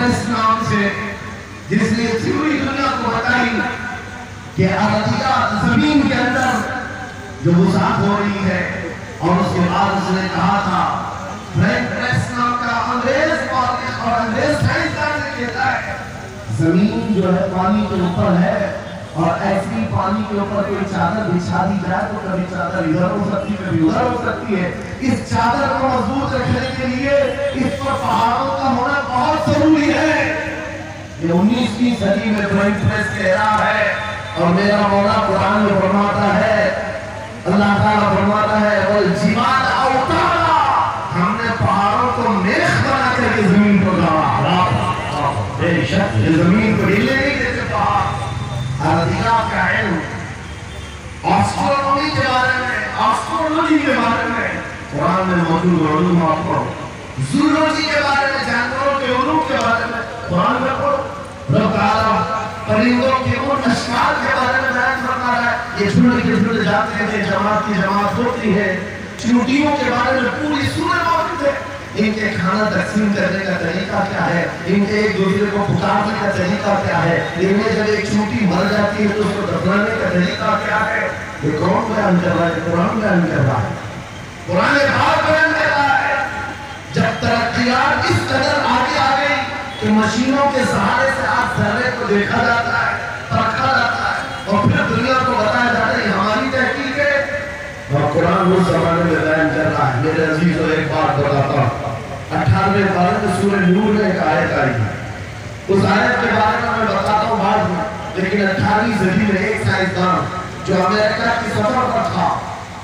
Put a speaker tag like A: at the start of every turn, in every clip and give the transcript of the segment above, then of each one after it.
A: Press نام سے، جس نے پوری دنیا کو بتائی کہ ارضیات زمین کے اندر جو وسعت ہو رہی ہے، اور اس کے بعد اس نے کہا تھا فرینک پریس نام کا انگریز اور انگریز سائنسدان نے کہتا ہے زمین جو ہے پانی کے اوپر ہے، اور ایسی پانی کے اوپر کوئی چادر بچھا دی جائے تو کبھی چادر ادھر ہو سکتی ہے کبھی ادھر ہو سکتی ہے۔ اس چادر کو مضبوط رکھنے کے لیے اس پر پہاڑوں کا ہونا بہت ضروری ہے۔ یہ 19ویں صدی میں فرینک پریس کہہ رہا ہے، اور میرا مولا قرآن میں فرماتا ہے، اللہ تعالیٰ فرماتا ہے وَالْجِبَالَ أَوْتَادًا، ہم نے پہاڑوں کو میخ بنا کر کے زمین کو گاڑا۔ بے شک یہ زمین کو ہلنے نہیں دیتے پہاڑ۔ ارضیات کا علم، آسٹرونومی کے بارے میں قرآن میں موجود علوم آپ پڑھو، زولوجی کے بارے میں، جانوروں کے علوم کے بارے میں قرآن میں پڑھو۔ رب تعالیٰ پرندوں کے ان اشکال کے بارے میں بیان فرما رہا ہے، یہ چھوٹے جاتے ہیں، جماعت کی جماعت ہوتی ہے۔ چونٹیوں کے بارے میں پوری سورہ موجود ہے، ان کے کھانا تقسیم کرنے کا طریقہ کیا ہے، ان کے ایک دوسرے کو پکارنے کا طریقہ کیا ہے، ان میں جب ایک چونٹی مر جاتی ہے تو اس کو دفنانے کا طریقہ کیا ہے۔ یہ کون بیان کر رہا ہے؟ قرآن بیان کر رہا ہے، قرآن پاک بیان کر رہا ہے۔ جب ترقیات اس قدر آگے آ گئی کہ مشینوں کے سہارے سے آج ذرے کو دیکھا جاتا ہے، پرکھا جاتا ہے، اور پھر دنیا کو بتایا جاتا ہے یہ ہماری تحقیق ہے، اور قرآن اس زمانے میں بیان کر رہا ہے۔ میرے عزیزوں ایک بات بتاتا ہوں، 18ویں پارے میں سورہ نور میں ایک آیت آئی ہے، اس آیت کے بارے میں بتاتا ہوں بعد میں، لیکن 18ویں صدی میں ایک سائنسدان جو امریکہ کی سفر پر تھا،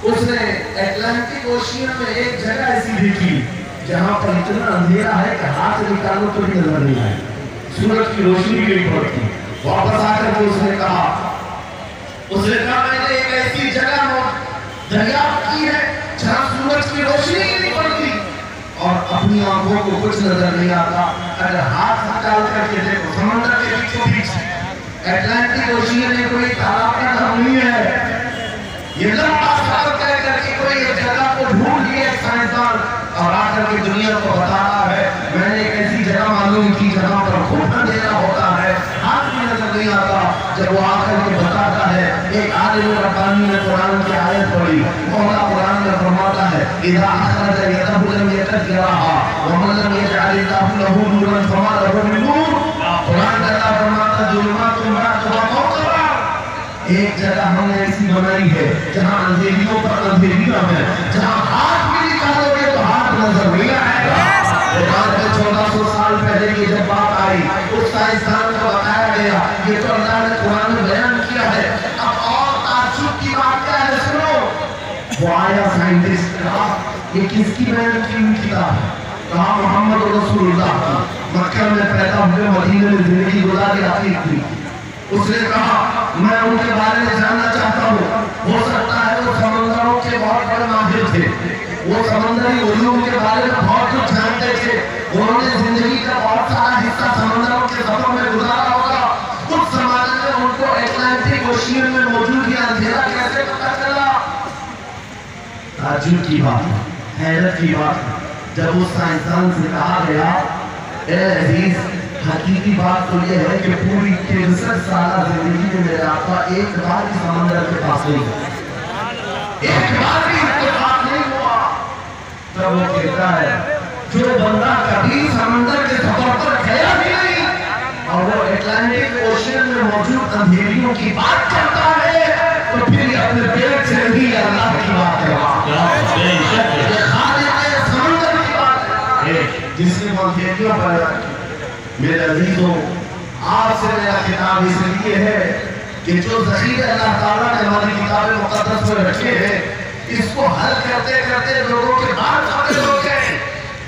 A: اس نے اٹلانٹک اوشین میں ایک جگہ ایسی دیکھی جہاں پر اتنا اندھیرا ہے کہ ہاتھ نکالو تو بھی نظر نہیں آئے، سورج کی روشنی بھی نہیں پڑتی۔ واپس آ کر اس نے کہا میں نے ایک ایسی جگہ دریافت کی ہے جہاں سورج کی روشنی نہیں پڑتی اور اپنی آنکھوں کو کچھ نظر نہیں آتا۔ اگر ہاتھ نکال کر کے دیکھو سمندر کے بیچوں بیچ اٹلانٹک اوشین میں کوئی تالاب کا نام نہیں ہے، یہ لمبا سفر طے کر کے کوئی ایک جگہ کو ڈھونڈ لیا ایک سائنسدان، اور آ کر کے دنیا کو بتا رہا ہے میں نے ایک ایسی جگہ معلوم کی جہاں پر خوب اندھیرا ہوتا ہے، ہاتھ بھی نظر نہیں آتا۔ جب وہ آ کر کے بتاتا ہے، ایک عالم ربانی نے قرآن کی آیت پڑھی، مولا قرآن میں فرماتا ہے اِذَا أَخْرَجَ يَدَهُ لَمْ يَكَدْ يَرَاهَا وَمَن لَّمْ يَجْعَلِ اللَّهُ لَهُ نُورًا فَمَا لَهُ مِن نُّورٍ۔ قرآن کا اللہ فرماتا ہے ظلمات بعضها فوق، ایک جگہ ہم نے ایسی بنائی ہے جہاں اندھیریوں پر اندھیریاں ہیں، جہاں ہاتھ بھی نکالو گے تو ہاتھ نظر نہیں آئے گا۔ قرآن میں 1400 سال پہلے کی جب بات آئی اس سائنسدان کو بتایا گیا یہ تو اللہ نے قرآن میں بیان کیا ہے۔ اب اور تعجب کی بات کیا ہے سنو، وہ آیا سائنٹسٹ کہا یہ کس کی بیان کی ہوئی کتاب ہے؟ کہا محمد رسول اللہ کی، مکہ میں پیدا ہوئے مدینہ میں زندگی گزاری عتیق تھی۔ اس نے کہا میں ان کے بارے میں جاننا چاہتا ہوں، ہو سکتا ہے وہ سمندروں کے بہت بڑے ماہر تھے، وہ سمندری علوم کے بارے میں بہت کچھ جانتے تھے، انہوں نے زندگی کا بہت سارا حصہ سمندروں کے سفر میں گزارا ہوگا، اس زمانے میں ان کو اٹلانٹک اوشین میں موجود یہ اندھیرا کیسے پتہ چلا؟ تعجب کی بات، حیرت کی بات، جب اس سائنسدان سے کہا گیا اے عزیز حقیقی بات تو یہ ہے کہ پوری 63 سالہ زندگی میں میرے آقا ایک بار بھی سمندر کے پاس نہیں گئے، ایک بار بھی اتفاق نہیں ہوا۔ جب وہ کہتا ہے جو بندہ کبھی سمندر کے سفر پر گیا بھی نہیں اور وہ اٹلانٹک اوشین میں موجود اندھیریوں کی بات کرتا ہے تو پھر اپنے پیٹ سے نہیں اللہ کی بات ہے، یہ خالق سمندر کی بات ہے جس نے وہ اندھیریوں پر۔ میرے عزیزوں آپ سے میرا خطاب اس لیے ہے کہ جو ذخیرے اللہ تعالیٰ نے ہماری کتاب مقدس میں رکھے ہیں اس کو حل کرتے کرتے لوگوں کے بعد قابل ہو گئے،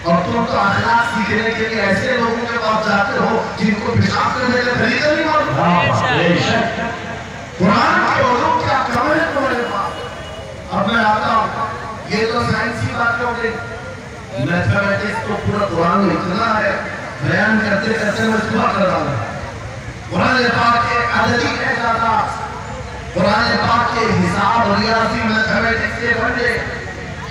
A: اور تم تو اخلاق سیکھنے کے لیے ایسے لوگوں کے پاس جاتے ہو جن کو پیشاب کرنے کا طریقہ نہیں معلوم۔ قرآن کے علوم کیا کم ہے تمہارے پاس؟ اب میں آتا ہوں، یہ تو سائنسی باتیں ہو گئی، میتھمیٹکس تو پورا قرآن میں اتنا ہے بیان کرتے کرتے میں دعا کر رہا ہوں۔ قرآن پاک کے عددی اعجازات، قرآن پاک کے حساب ریاضی میتھمیٹکس کے بڑے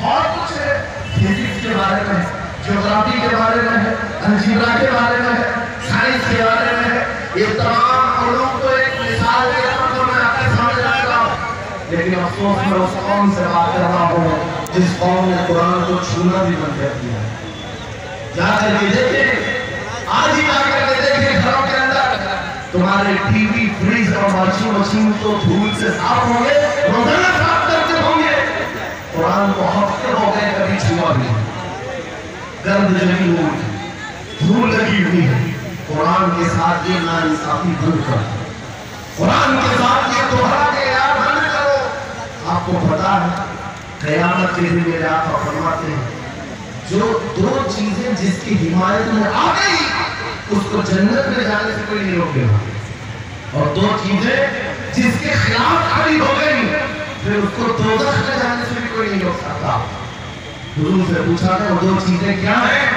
A: اور کچھ ہے، فزکس کے بارے میں، جغرافی کے بارے میں ہے، الجبرا کے بارے میں ہے، سائنس کے بارے میں ہے، یہ تمام علوم تو ایک مثال کے طور پر میں آپ کے سامنے رکھ رہا ہوں، لیکن افسوس میں اس قوم سے بات کر رہا ہوں جس قوم نے قرآن کو چھونا بھی بند کر دیا ہے۔ جا کر کے دیکھیں، آج ہی جا کر کے دیکھیں گھروں کے اندر تمہارے ٹی وی، فریج اور واشنگ مشین تو دھول سے صاف ہوں گے، روزانہ صاف کرتے ہوں گے، قرآن کو ہفتے ہو گئے کبھی چھوا بھی نہیں، گرد جمی ہوئی، دھول لگی ہوئی ہے۔ قرآن کے ساتھ یہ ناانصافی بند کرو، قرآن کے ساتھ یہ دوہرا کے یار بند کرو۔ آپ کو پتا ہے قیامت کے دن میرے آقا فرماتے ہیں جو دو چیزیں جس کی حمایت میں آ گئی اس کو جنت میں جانے سے کوئی نہیں روکے گا، اور دو چیزیں جس کے خلاف کھڑی ہو گئی پھر اس کو دوزخ میں جانے سے بھی کوئی نہیں روک سکتا۔ حضور سے پوچھا ہے وہ دو چیزیں کیا ہیں؟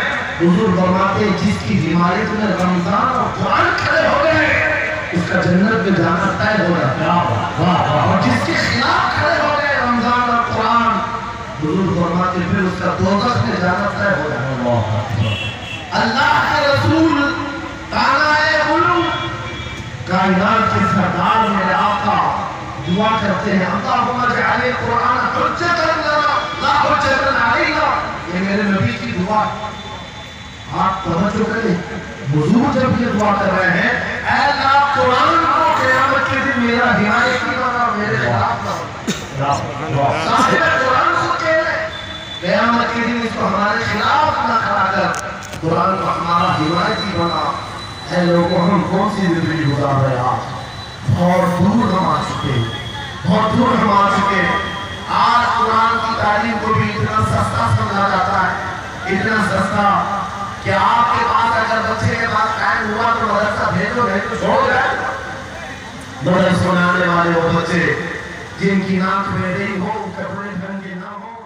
A: حضور فرماتے ہیں جس کی حمایت میں رمضان اور قرآن کھڑے ہو گئے اس کا جنت میں جانا طے ہو جاتا ہے، اور جس کے خلاف کھڑے ہو گئے رمضان اور قرآن، حضور فرماتے ہیں پھر اس کا دوزخ میں جانا طے ہو جاتا ہے۔ اللہ کے رسول تانائے قلوب کائنات کے سردار میرے آقا دعا کرتے ہیں اللہم اجعل القرآن حجۃ لنا لا حجۃ علینا، یہ میرے نبی کی دعا۔ آپ توجہ کریں، حضور جب یہ دعا کر رہے ہیں اے اللہ قرآن کو قیامت کے دن میرا حمایتی بنا، میرے خلاف نہ ہو۔ صاحب قرآن کو کہہ رہے قیامت کے دن اس کو ہمارے خلاف نہ کھڑا کر، قرآن کو ہمارا حمایتی بنا۔ اے لوگوں ہم کون سی زندگی گزار رہے آج؟ بہت دور ہم آ چکے، بہت دور ہم آ چکے۔ آج قرآن کی تعلیم کو بھی اتنا سستا سمجھا جاتا ہے، اتنا سستا کہ آپ کے پاس اگر بچے کے پاس ٹائم ہوا تو مدرسہ بھیجو نہیں تو چھوڑ جائے۔ مدرسہ میں آنے والے وہ بچے جن کی ناک میں نہیں ہو، کپڑے ڈھنگ کے نہ ہو،